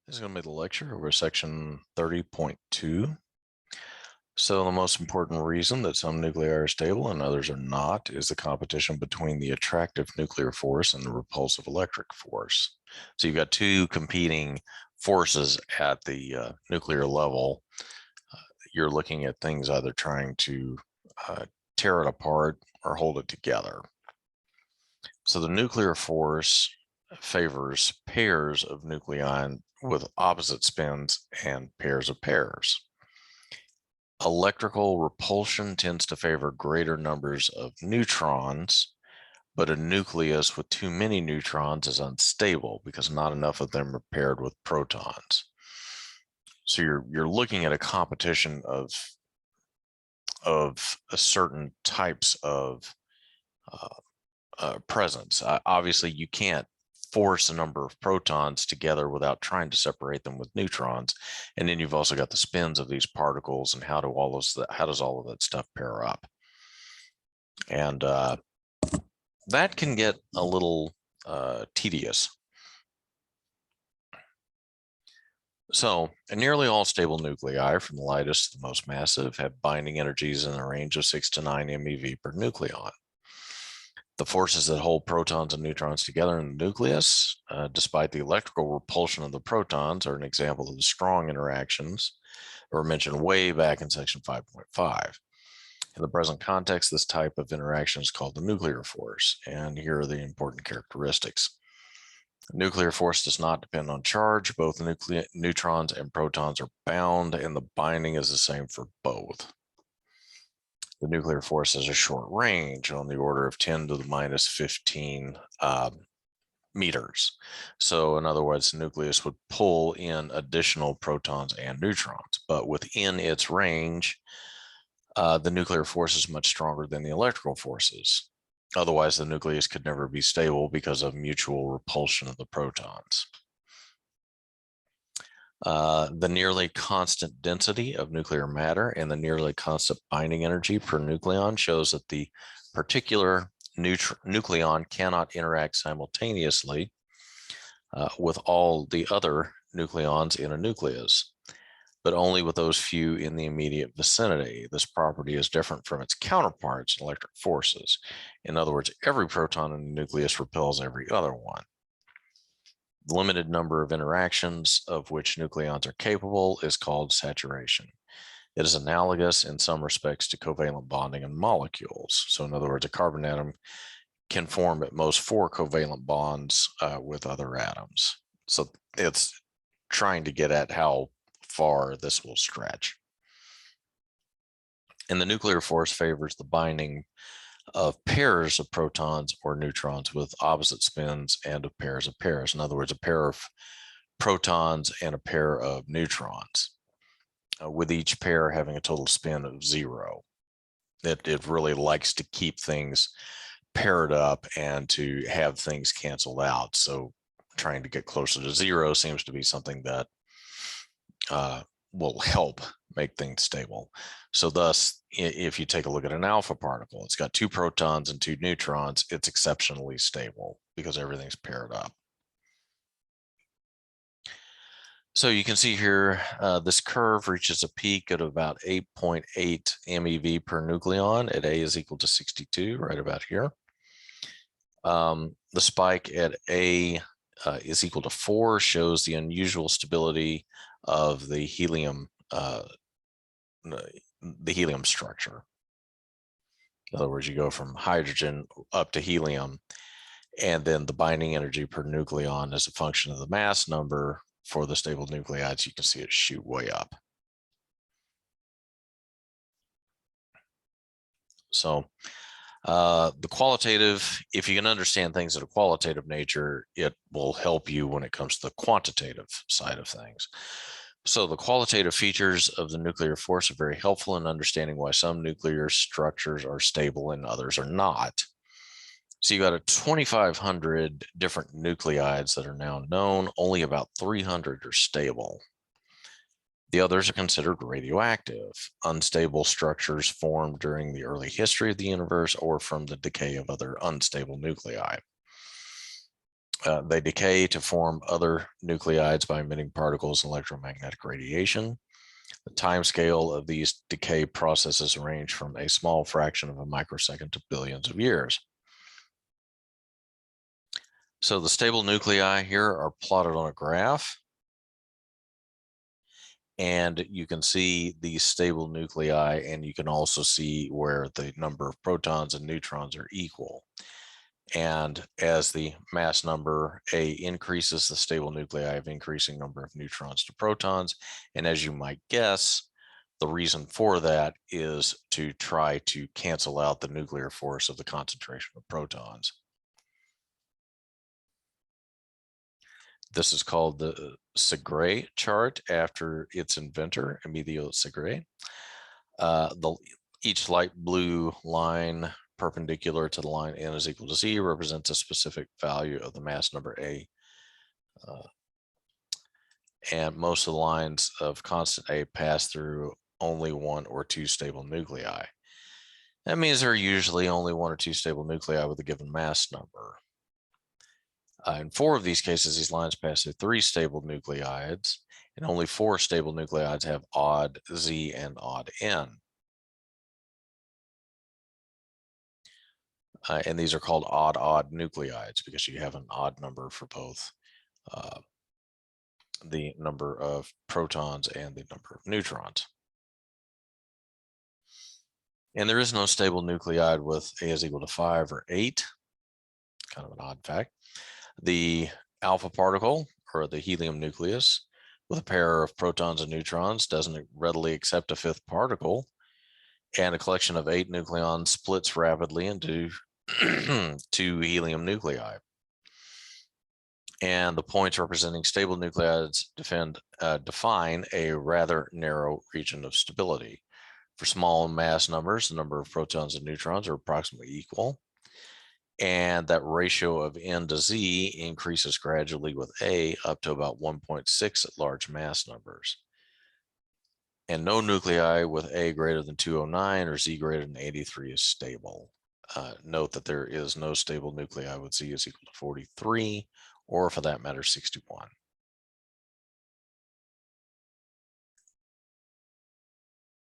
This is going to be the lecture over section 30.2. So the most important reason that some nuclei are stable and others are not is the competition between the attractive nuclear force and the repulsive electric force. So you've got two competing forces at the nuclear level. You're looking at things either trying to tear it apart or hold it together. So the nuclear force favors pairs of nuclei with opposite spins and pairs of pairs. Electrical repulsion tends to favor greater numbers of neutrons, but a nucleus with too many neutrons is unstable because not enough of them are paired with protons. So you're looking at a competition of certain types of presence. Obviously, you can't force a number of protons together without trying to separate them with neutrons. And then you've also got the spins of these particles and how does all of that stuff pair up? And that can get a little tedious. So nearly all stable nuclei, from the lightest to the most massive, have binding energies in the range of 6 to 9 MeV per nucleon. The forces that hold protons and neutrons together in the nucleus, despite the electrical repulsion of the protons, are an example of the strong interactions that were mentioned way back in section 5.5. In the present context, this type of interaction is called the nuclear force, and here are the important characteristics. The nuclear force does not depend on charge. Both neutrons and protons are bound, and the binding is the same for both. The nuclear force has a short range on the order of 10 to the minus 15 meters. So in other words, the nucleus would pull in additional protons and neutrons, but within its range, the nuclear force is much stronger than the electrical forces. Otherwise, the nucleus could never be stable because of mutual repulsion of the protons. The nearly constant density of nuclear matter and the nearly constant binding energy per nucleon shows that the particular nucleon cannot interact simultaneously with all the other nucleons in a nucleus, but only with those few in the immediate vicinity. This property is different from its counterparts in electric forces. In other words, every proton in the nucleus repels every other one. The limited number of interactions of which nucleons are capable is called saturation. It is analogous in some respects to covalent bonding in molecules. So in other words, a carbon atom can form at most 4 covalent bonds with other atoms. So it's trying to get at how far this will stretch. And the nuclear force favors the binding of pairs of protons or neutrons with opposite spins and of pairs. In other words, a pair of protons and a pair of neutrons, with each pair having a total spin of 0. It really likes to keep things paired up and to have things canceled out. So trying to get closer to 0 seems to be something that will help make things stable. So thus, if you take a look at an alpha particle, it's got 2 protons and 2 neutrons, it's exceptionally stable because everything's paired up. So you can see here, this curve reaches a peak at about 8.8 MeV per nucleon at A is equal to 62, right about here. The spike at A is equal to 4 shows the unusual stability of the helium structure. In other words, you go from hydrogen up to helium, and then the binding energy per nucleon is a function of the mass number for the stable nuclides. You can see it shoot way up. So the qualitative, if you can understand things at a qualitative nature, it will help you when it comes to the quantitative side of things. So the qualitative features of the nuclear force are very helpful in understanding why some nuclear structures are stable and others are not. So you got a 2,500 different nuclides that are now known. Only about 300 are stable. The others are considered radioactive, unstable structures formed during the early history of the universe or from the decay of other unstable nuclei. They decay to form other nuclides by emitting particles and electromagnetic radiation. The time scale of these decay processes range from a small fraction of a microsecond to billions of years. So the stable nuclei here are plotted on a graph. And you can see these stable nuclei, and you can also see where the number of protons and neutrons are equal. And as the mass number A increases, the stable nuclei have increasing number of neutrons to protons. And as you might guess, the reason for that is to try to cancel out the nuclear force of the concentration of protons. This is called the Segre chart after its inventor, Emilio Segre. Each light blue line perpendicular to the line n is equal to z represents a specific value of the mass number A. And most of the lines of constant A pass through only one or two stable nuclei. That means there are usually only one or two stable nuclei with a given mass number. In 4 of these cases, these lines pass through 3 stable nucleides, and only 4 stable nucleides have odd Z and odd N. And these are called odd-odd nucleides because you have an odd number for both the number of protons and the number of neutrons. And there is no stable nucleide with A is equal to 5 or 8, kind of an odd fact. The alpha particle, or the helium nucleus, with a pair of protons and neutrons, doesn't readily accept a 5th particle, and a collection of 8 nucleons splits rapidly into 2 helium nuclei. And the points representing stable nucleides define a rather narrow region of stability. For small mass numbers, the number of protons and neutrons are approximately equal. And that ratio of N to Z increases gradually with A up to about 1.6 at large mass numbers. And no nuclei with A greater than 209 or Z greater than 83 is stable. Note that there is no stable nuclei with Z is equal to 43, or for that matter, 61.